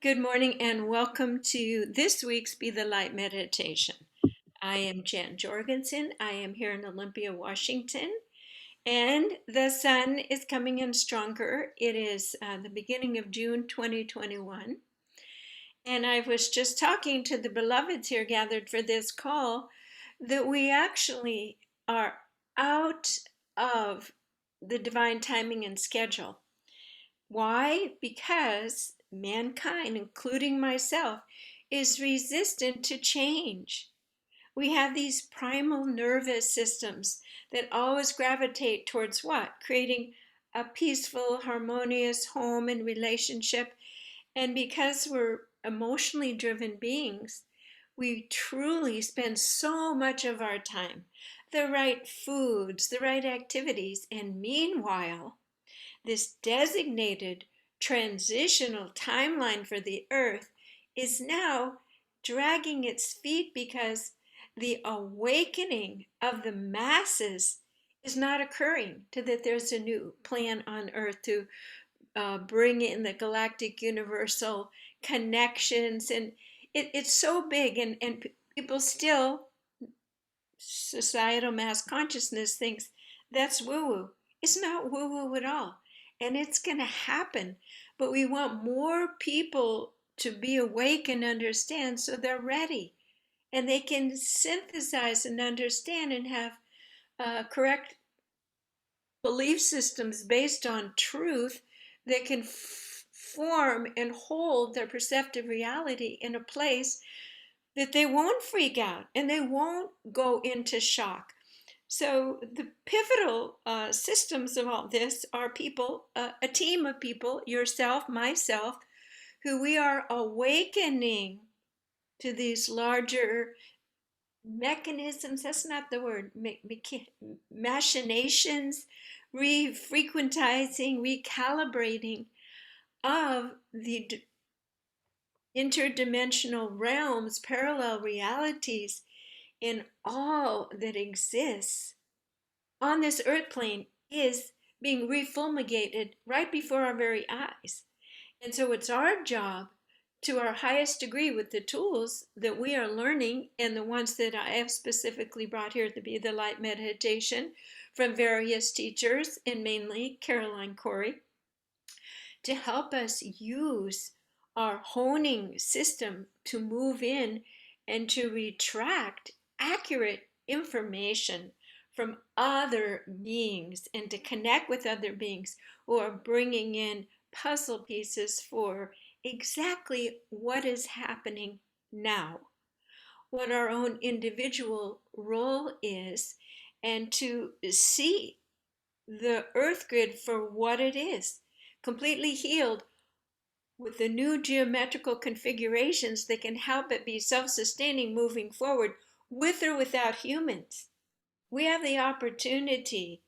Good morning and welcome to this week's Be the Light meditation. I am Jan Jorgensen. I am here in Olympia, Washington, and the sun is coming in stronger. It is the beginning of June 2021, and I was just talking to the beloveds here gathered for this call that we actually are out of the divine timing and schedule. Why? Because mankind, including myself, is resistant to change. We have these primal nervous systems that always gravitate towards what? Creating a peaceful, harmonious home and relationship. And because we're emotionally driven beings, we truly spend so much of our time, the right foods, the right activities, and meanwhile, this designated transitional timeline for the earth is now dragging its feet because the awakening of the masses is not occurring to that there's a new plan on earth to bring in the galactic universal connections. And it's so big, and people still, societal mass consciousness thinks that's woo-woo. It's not woo-woo at all. And it's going to happen. But we want more people to be awake and understand so they're ready. And they can synthesize and understand and have correct belief systems based on truth that can form and hold their perceptive reality in a place that they won't freak out and they won't go into shock. So the pivotal systems of all this are people, a team of people, yourself, myself, who we are awakening to these larger mechanisms. That's not the word. Machinations, re-frequentizing, recalibrating of the interdimensional realms, parallel realities in all that exists on this earth plane is being refulmigated right before our very eyes. And so it's our job to our highest degree with the tools that we are learning and the ones that I have specifically brought here to Be the Light meditation from various teachers and mainly Caroline Corey to help us use our honing system to move in and to retract accurate information from other beings and to connect with other beings who are bringing in puzzle pieces for exactly what is happening now, what our own individual role is, and to see the earth grid for what it is, completely healed with the new geometrical configurations that can help it be self-sustaining moving forward with or without humans. We have the opportunity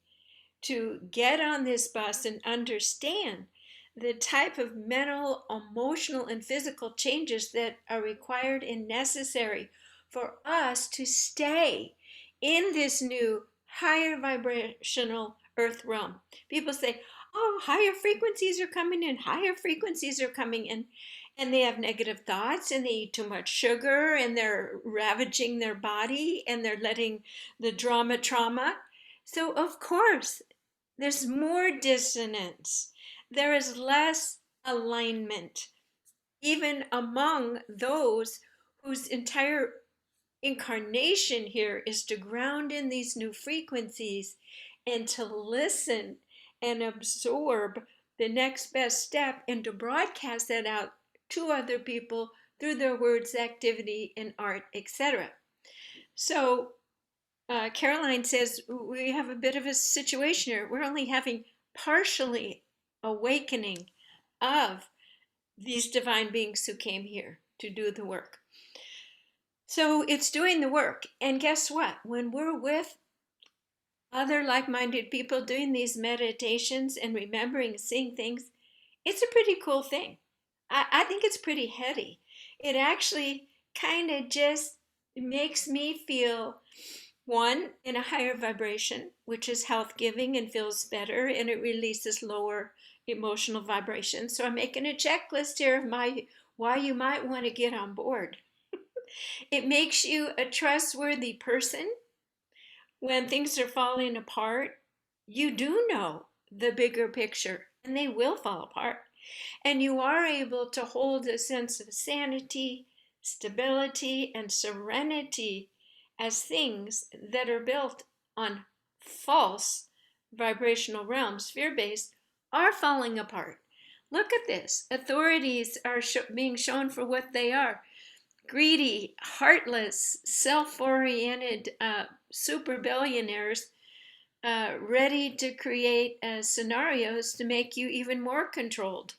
to get on this bus and understand the type of mental, emotional, and physical changes that are required and necessary for us to stay in this new higher vibrational earth realm. People say, oh, higher frequencies are coming in, higher frequencies are coming in. And they have negative thoughts and they eat too much sugar and they're ravaging their body and they're letting the trauma. So, of course, there's more dissonance. There is less alignment, even among those whose entire incarnation here is to ground in these new frequencies and to listen and absorb the next best step and to broadcast that out to other people through their words, activity, and art, etc. So Caroline says we have a bit of a situation here. We're only having partially awakening of these divine beings who came here to do the work. So it's doing the work. And guess what? When we're with other like-minded people doing these meditations and remembering, seeing things, it's a pretty cool thing. I think it's pretty heady. It actually kind of just makes me feel, one, in a higher vibration, which is health giving and feels better, and it releases lower emotional vibration. So I'm making a checklist here of why you might want to get on board. It makes you a trustworthy person. When things are falling apart, you do know the bigger picture, and they will fall apart. And you are able to hold a sense of sanity, stability, and serenity as things that are built on false vibrational realms, fear based, are falling apart. Look at this. Authorities are being shown for what they are: greedy, heartless, self oriented super billionaires ready to create scenarios to make you even more controlled.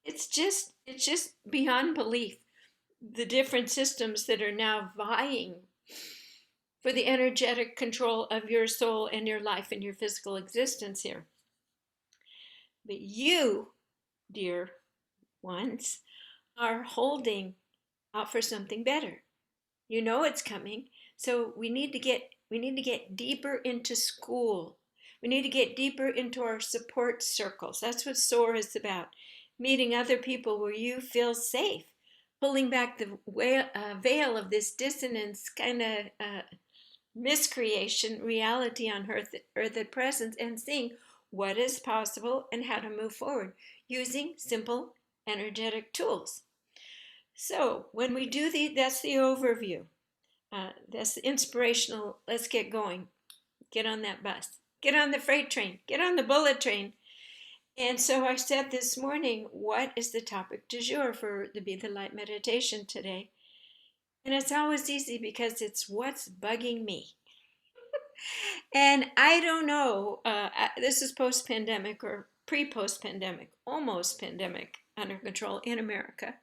It's just beyond belief, the different systems that are now vying for the energetic control of your soul and your life and your physical existence here. But you, dear ones, are holding out for something better. You know it's coming. So we need to get deeper into school. We need to get deeper into our support circles. That's what SOAR is about. Meeting other people where you feel safe, pulling back the veil of this dissonance kind of miscreation reality on earth at present, and seeing what is possible and how to move forward using simple energetic tools. So when we do that's the overview. That's the inspirational. Let's get going. Get on that bus. Get on the freight train. Get on the bullet train. And so I said this morning, what is the topic du jour for the Be the Light meditation today? And it's always easy because it's what's bugging me. And I don't know, this is post-pandemic or pre-post-pandemic, almost pandemic under control in America.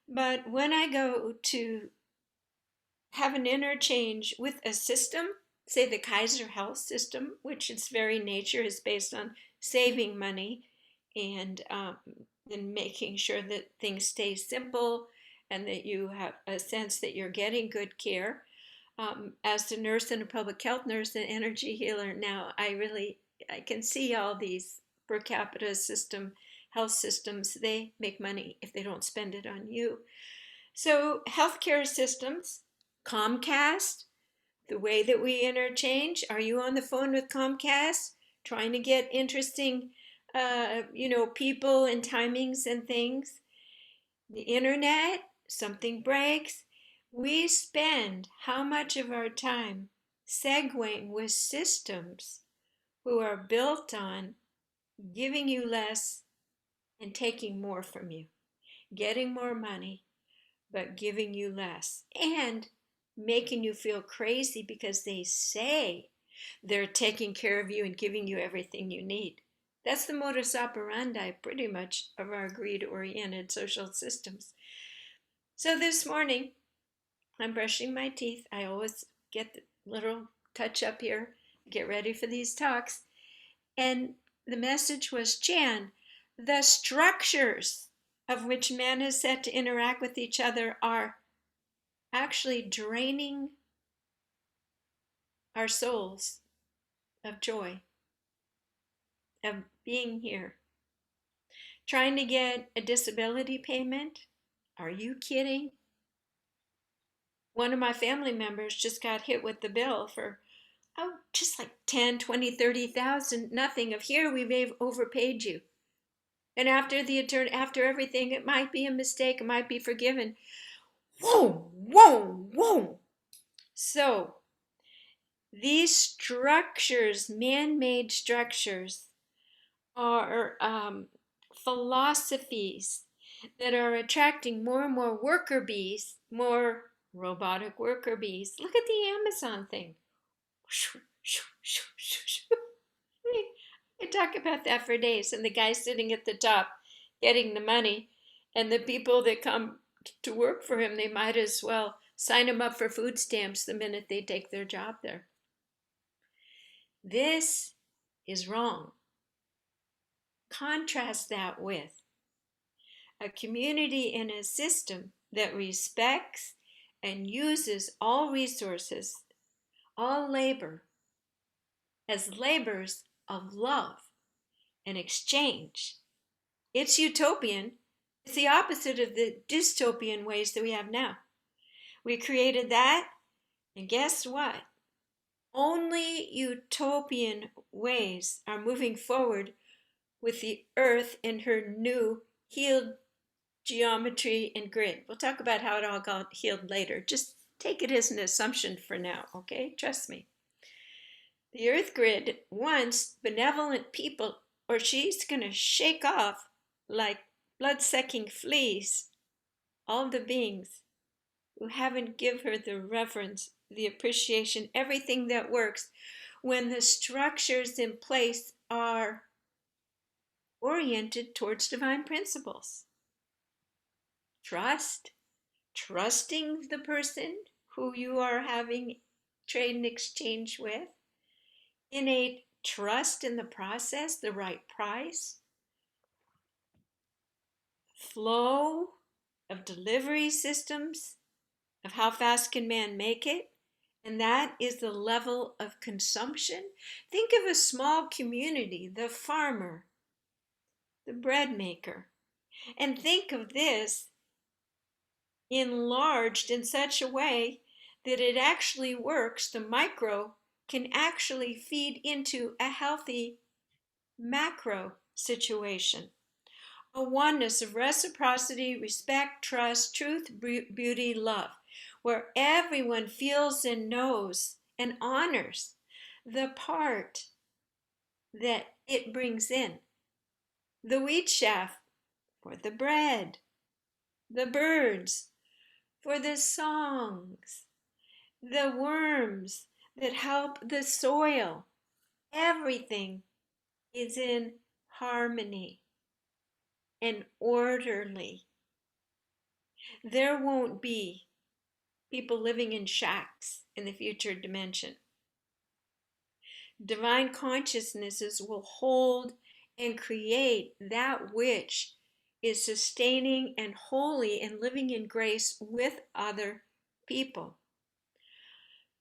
But when I go to have an interchange with a system, say the Kaiser Health system, which its very nature is based on saving money and making sure that things stay simple and that you have a sense that you're getting good care. As a nurse and a public health nurse and energy healer now, I can see all these per capita health systems, they make money if they don't spend it on you. So healthcare systems, Comcast, the way that we interchange. Are you on the phone with Comcast trying to get interesting, people and timings and things? The internet, something breaks. We spend how much of our time segueing with systems who are built on giving you less and taking more from you, getting more money, but giving you less, and making you feel crazy because they say they're taking care of you and giving you everything you need. That's the modus operandi, pretty much, of our greed-oriented social systems. So this morning, I'm brushing my teeth. I always get the little touch up here, get ready for these talks. And the message was, Jan, the structures of which man is set to interact with each other are actually draining our souls of joy, of being here. Trying to get a disability payment? Are you kidding? One of my family members just got hit with the bill for, just like 10, 20, 30,000, nothing of here, we've overpaid you. And after everything, it might be a mistake, it might be forgiven. Whoa, whoa, whoa. So these structures, man-made structures, are philosophies that are attracting more and more worker bees, more robotic worker bees. Look at the Amazon thing. I talk about that for days, and the guy sitting at the top getting the money, and the people that come to work for him, they might as well sign him up for food stamps the minute they take their job there. This is wrong. Contrast that with a community and a system that respects and uses all resources, all labor, as labors of love an exchange. It's utopian. It's the opposite of the dystopian ways that we have now. We created that, and guess what? Only utopian ways are moving forward with the earth in her new healed geometry and grid. We'll talk about how it all got healed later. Just take it as an assumption for now, okay? Trust me. The earth grid wants benevolent people, or she's going to shake off like blood-sucking fleas all the beings who haven't given her the reverence, the appreciation, everything that works when the structures in place are oriented towards divine principles. Trusting the person who you are having trade and exchange with, innate trust in the process, the right price, flow of delivery systems, of how fast can man make it, and that is the level of consumption. Think of a small community, the farmer, the bread maker, and think of this enlarged in such a way that it actually works. The micro can actually feed into a healthy macro situation. A oneness of reciprocity, respect, trust, truth, beauty, love, where everyone feels and knows and honors the part that it brings in. The wheat chaff for the bread, the birds for the songs, the worms that help the soil. Everything is in harmony and orderly. There won't be people living in shacks in the future dimension. Divine consciousnesses will hold and create that which is sustaining and holy and living in grace with other people.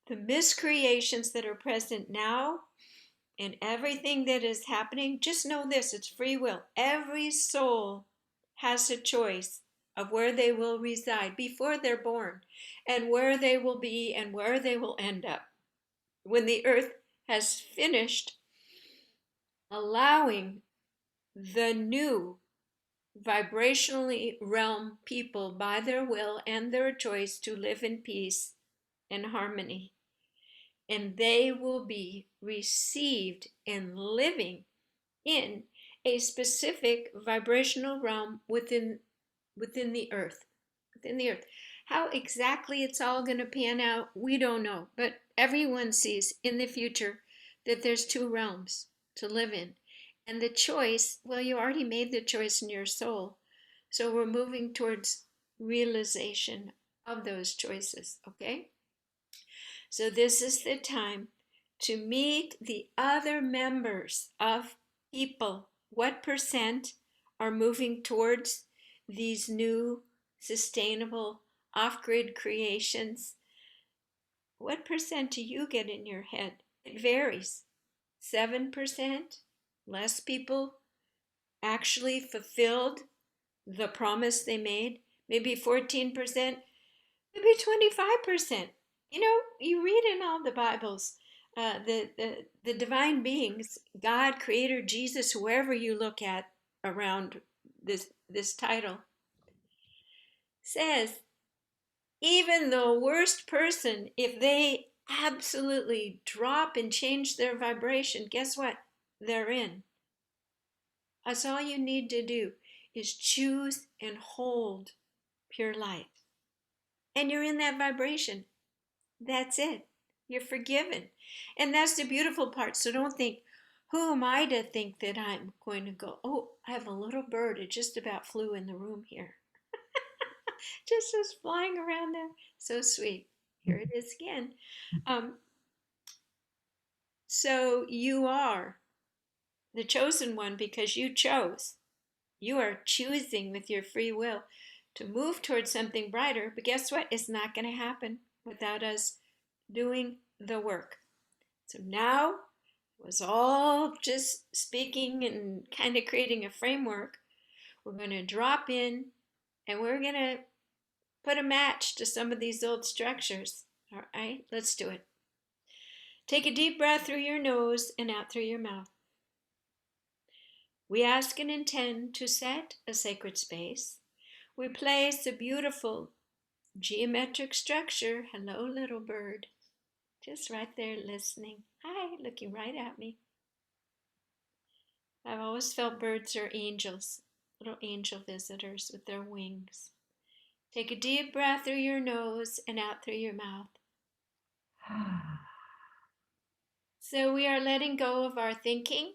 The miscreations that are present now and everything that is happening, just know this, it's free will. Every soul has a choice of where they will reside before they're born, and where they will be and where they will end up when the earth has finished allowing the new vibrationally realm people by their will and their choice to live in peace and harmony. And they will be received and living in a specific vibrational realm within the earth. Within the earth. How exactly it's all going to pan out, we don't know. But everyone sees in the future that there's two realms to live in. And the choice, well, you already made the choice in your soul. So we're moving towards realization of those choices, okay? So this is the time to meet the other members of people. What percent are moving towards these new sustainable off-grid creations? What percent do you get in your head? It varies. 7%, less people actually fulfilled the promise they made. Maybe 14%, maybe 25%. You know, you read in all the Bibles, the divine beings, God, Creator, Jesus, whoever you look at around this title, says even the worst person, if they absolutely drop and change their vibration, guess what? They're in. That's all you need to do is choose and hold pure light. And you're in that vibration. That's it. You're forgiven. And that's the beautiful part. So don't think, who am I to think that I'm going to go, oh, I have a little bird. It just about flew in the room here. Just was flying around there. So sweet. Here it is again. So you are the chosen one because you chose. You are choosing with your free will to move towards something brighter. But guess what? It's not going to happen without us doing the work. So now was all just speaking and kind of creating a framework. We're going to drop in and we're going to put a match to some of these old structures. All right, let's do it. Take a deep breath through your nose and out through your mouth. We ask and intend to set a sacred space. We place a beautiful geometric structure. Hello, little bird. Just right there listening. Hi, looking right at me. I've always felt birds are angels, little angel visitors with their wings. Take a deep breath through your nose and out through your mouth. So we are letting go of our thinking.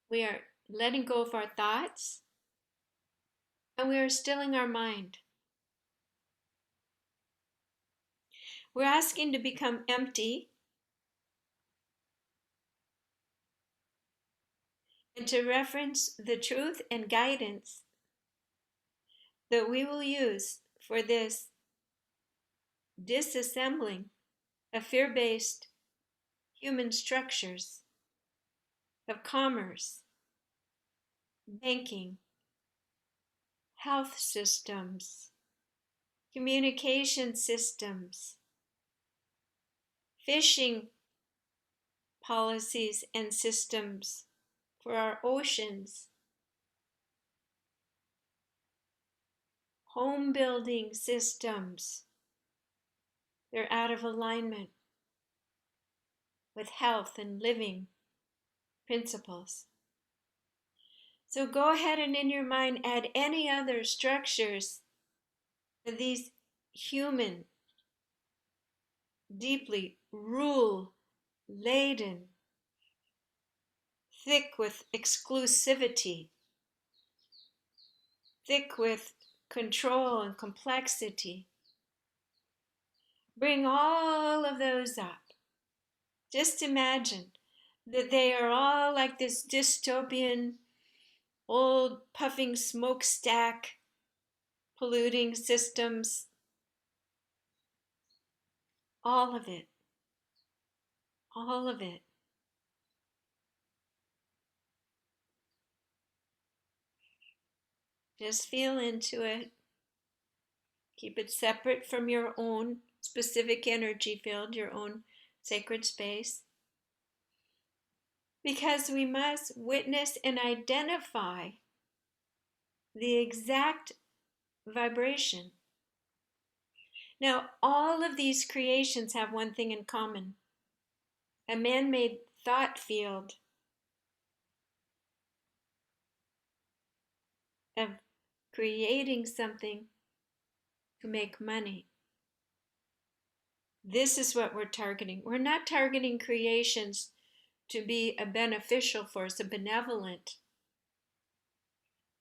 We are letting go of our thoughts. And we are stilling our mind. We're asking to become empty and to reference the truth and guidance that we will use for this disassembling of fear-based human structures of commerce, banking, health systems, communication systems, fishing policies and systems for our oceans, home building systems. They're out of alignment with health and living principles. So go ahead and in your mind add any other structures of these human, deeply rule-laden, thick with exclusivity, thick with control and complexity. Bring all of those up. Just imagine that they are all like this dystopian, old puffing smokestack, polluting systems. All of it. All of it. Just feel into it. Keep it separate from your own specific energy field, your own sacred space. Because we must witness and identify the exact vibration. Now, all of these creations have one thing in common: a man-made thought field of creating something to make money. This is what we're targeting. We're not targeting creations to be a beneficial force, a benevolent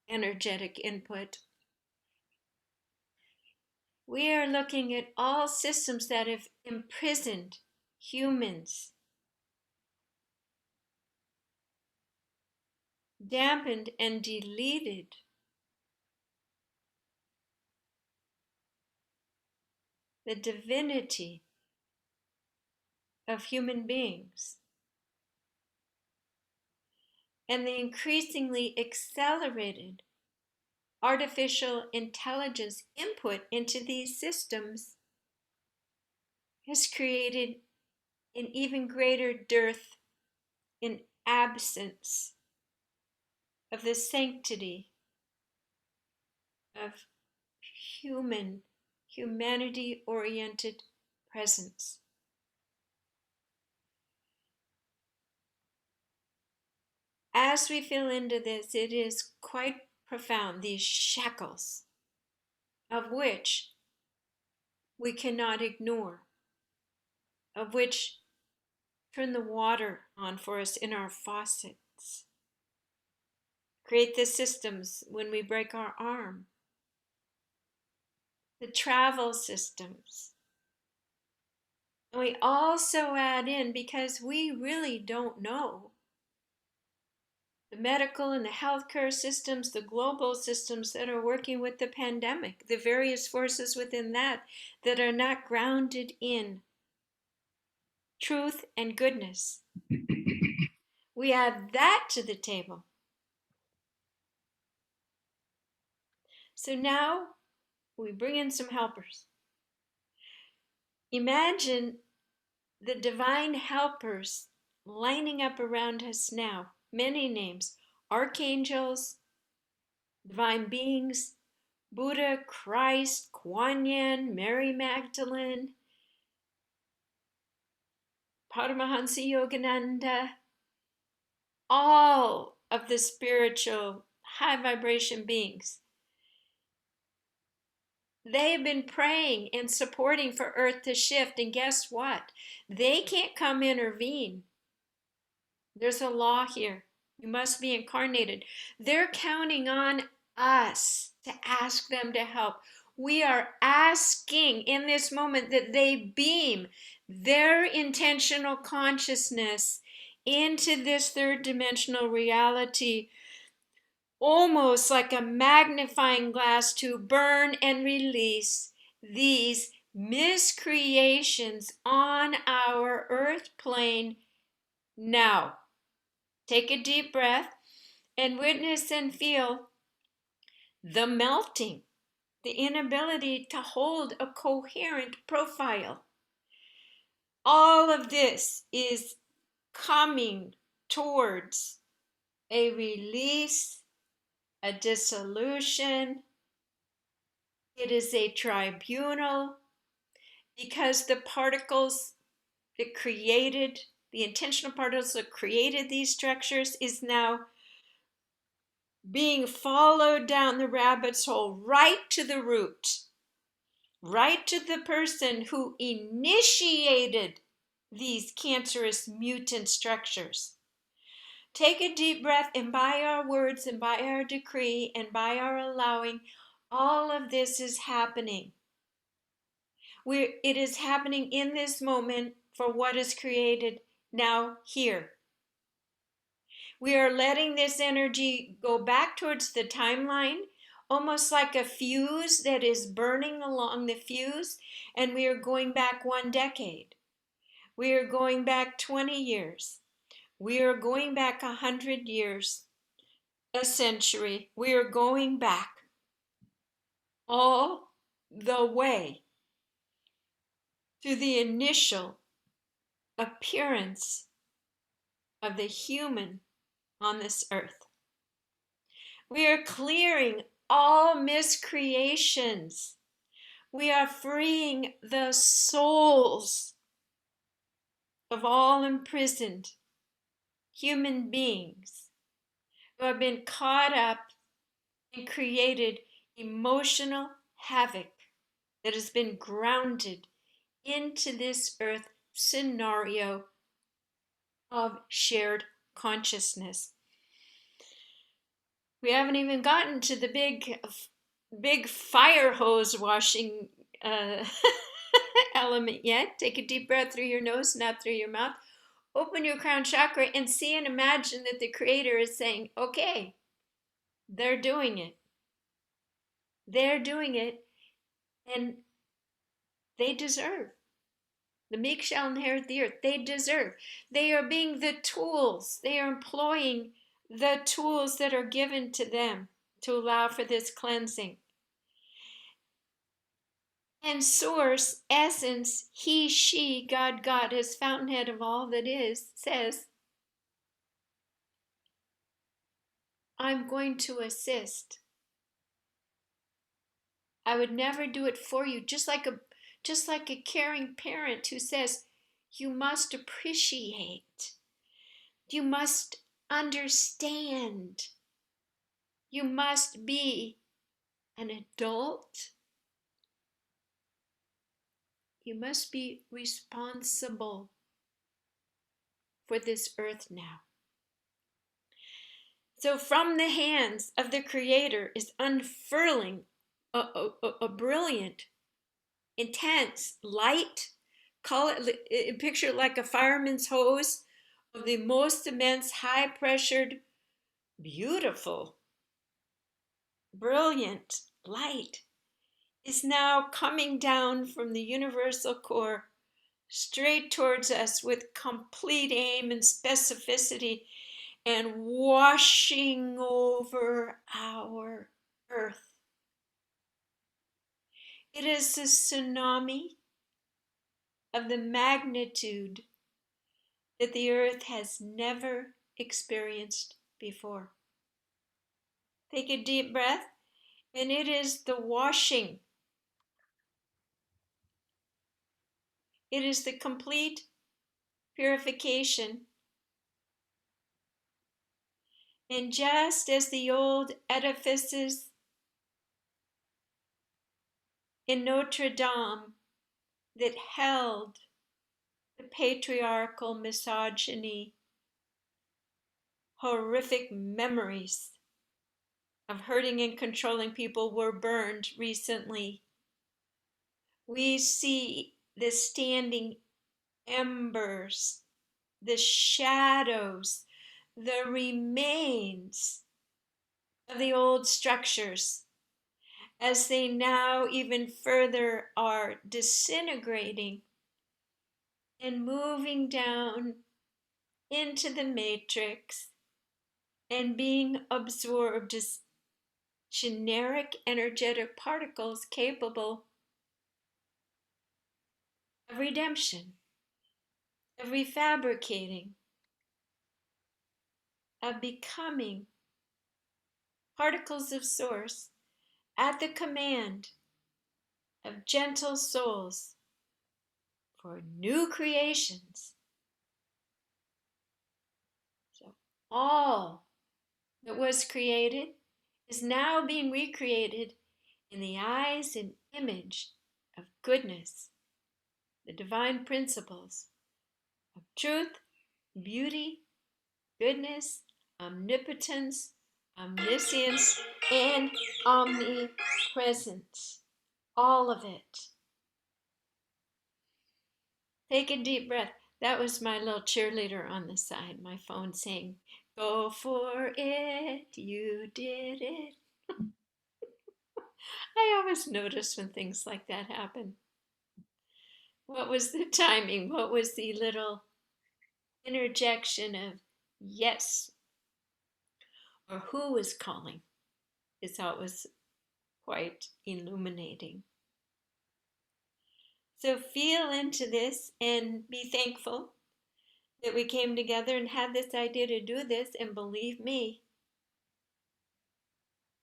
energetic input. We are looking at all systems that have imprisoned humans, dampened and deleted the divinity of human beings, and the increasingly accelerated artificial intelligence input into these systems has created an even greater dearth and absence of the sanctity of humanity-oriented presence. As we feel into this, it is quite profound, these shackles of which we cannot ignore, of which turn the water on for us in our faucets, create the systems when we break our arm, the travel systems. And we also add in, because we really don't know, the medical and the healthcare systems, the global systems that are working with the pandemic, the various forces within that that are not grounded in truth, and goodness. We add that to the table. So now we bring in some helpers. Imagine the divine helpers lining up around us now. Many names: archangels, divine beings, Buddha, Christ, Kuan Yin, Mary Magdalene, Paramahansa Yogananda, all of the spiritual high vibration beings. They have been praying and supporting for Earth to shift, and guess what? They can't come intervene. There's a law here. You must be incarnated. They're counting on us to ask them to help. We are asking in this moment that they beam their intentional consciousness into this third dimensional reality, almost like a magnifying glass, to burn and release these miscreations on our earth plane now. Take a deep breath and witness and feel the melting, the inability to hold a coherent profile. All of this is coming towards a release, a dissolution. It is a tribunal, because the particles that created, the intentional particles that created these structures, is now being followed down the rabbit's hole right to the root, right to the person who initiated these cancerous mutant structures. Take a deep breath, and by our words and by our decree and by our allowing, all of this is happening. It is happening in this moment for what is created now here. We are letting this energy go back towards the timeline, almost like a fuse that is burning along the fuse, and we are going back 1 decade. We are going back 20 years. We are going back 100 years, a century. We are going back all the way to the initial appearance of the human on this earth. We are clearing all miscreations. We are freeing the souls of all imprisoned human beings who have been caught up and created emotional havoc that has been grounded into this earth scenario of shared consciousness. We haven't even gotten to the big fire hose washing element yet. Take a deep breath through your nose, not through your mouth. Open your crown chakra and see and imagine that the Creator is saying, okay, they're doing it. They're doing it, and they deserve. The meek shall inherit the earth. They deserve. They are being the tools. They are employing the tools that are given to them to allow for this cleansing. And source, essence, he, she, God, Goddess, fountainhead of all that is, says, I'm going to assist. I would never do it for you. Just like a caring parent who says, you must appreciate. You must understand. You must be an adult. You must be responsible for this earth now. So from the hands of the Creator is unfurling a brilliant, intense light. Call it, picture it like a fireman's hose of the most immense, high-pressured, beautiful, brilliant light is now coming down from the universal core, straight towards us with complete aim and specificity and washing over our earth. It is a tsunami of the magnitude that the earth has never experienced before. Take a deep breath, and it is the washing. It is the complete purification. And just as the old edifices in Notre Dame that held the patriarchal misogyny, horrific memories of hurting and controlling people were burned recently, we see the standing embers, the shadows, the remains of the old structures as they now even further are disintegrating and moving down into the matrix and being absorbed as generic energetic particles capable of redemption, of refabricating, of becoming particles of source at the command of gentle souls for new creations. So all that was created is now being recreated in the eyes and image of goodness, the divine principles of truth, beauty, goodness, omnipotence, omniscience, and omnipresence. All of it. Take a deep breath. That was my little cheerleader on the side, my phone saying, "Go for it, you did it." I always notice when things like that happen. What was the timing? What was the little interjection of yes? Or who was calling? Is how it was quite illuminating. So feel into this and be thankful that we came together and had this idea to do this. And believe me,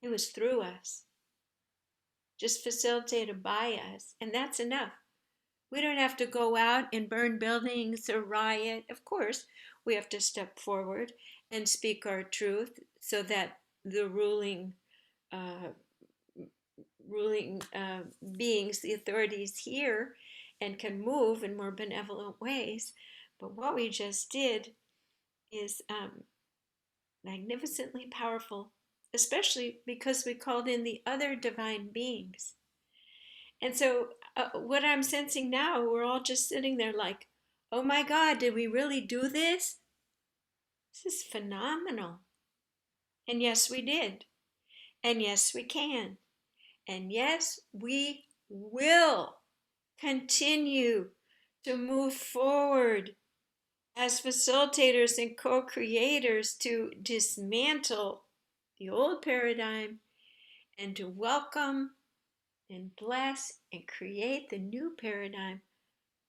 it was through us, just facilitated by us. And that's enough. We don't have to go out and burn buildings or riot. Of course, we have to step forward and speak our truth so that the uh, ruling beings, the authorities, hear and can move in more benevolent ways. But what we just did is magnificently powerful, especially because we called in the other divine beings. And so, what I'm sensing now, we're all just sitting there like, oh my God, did we really do this? This is phenomenal. And yes, we did. And yes, we can. And yes, we will continue to move forward as facilitators and co creators to dismantle the old paradigm and to welcome and bless and create the new paradigm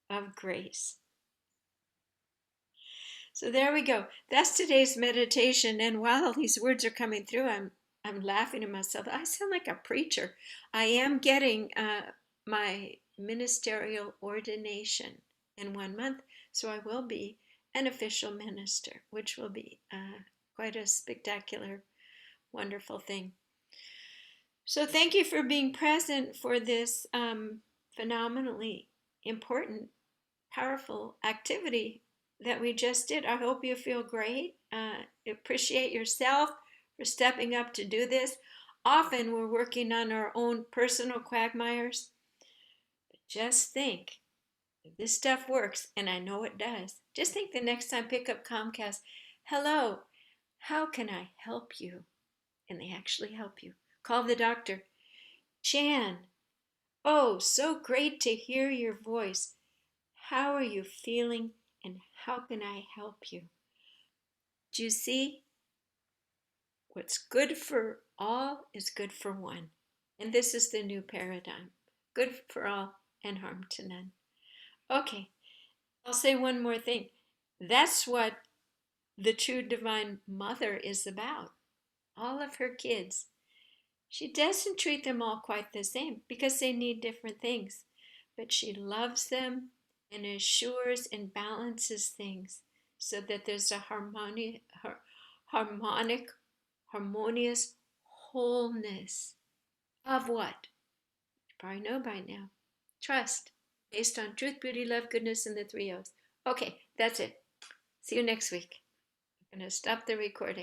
of grace. So there we go. That's today's meditation. And while all these words are coming through, I'm laughing to myself. I sound like a preacher. I am getting my ministerial ordination in 1 month, so I will be an official minister, which will be quite a spectacular, wonderful thing. So thank you for being present for this phenomenally important, powerful activity that we just did. I hope you feel great. Appreciate yourself for stepping up to do this. Often we're working on our own personal quagmires. But just think, if this stuff works, and I know it does, just think the next time pick up Comcast, hello, how can I help you? And they actually help you. Call the doctor. Jan, oh, so great to hear your voice. How are you feeling? And how can I help you? Do you see? What's good for all is good for one. And this is the new paradigm. Good for all and harm to none. Okay, I'll say one more thing. That's what the true divine mother is about. All of her kids. She doesn't treat them all quite the same because they need different things. But she loves them and assures and balances things so that there's a harmonious wholeness of what? You probably know by now. Trust, based on truth, beauty, love, goodness, and the three O's. Okay, that's it. See you next week. I'm going to stop the recording.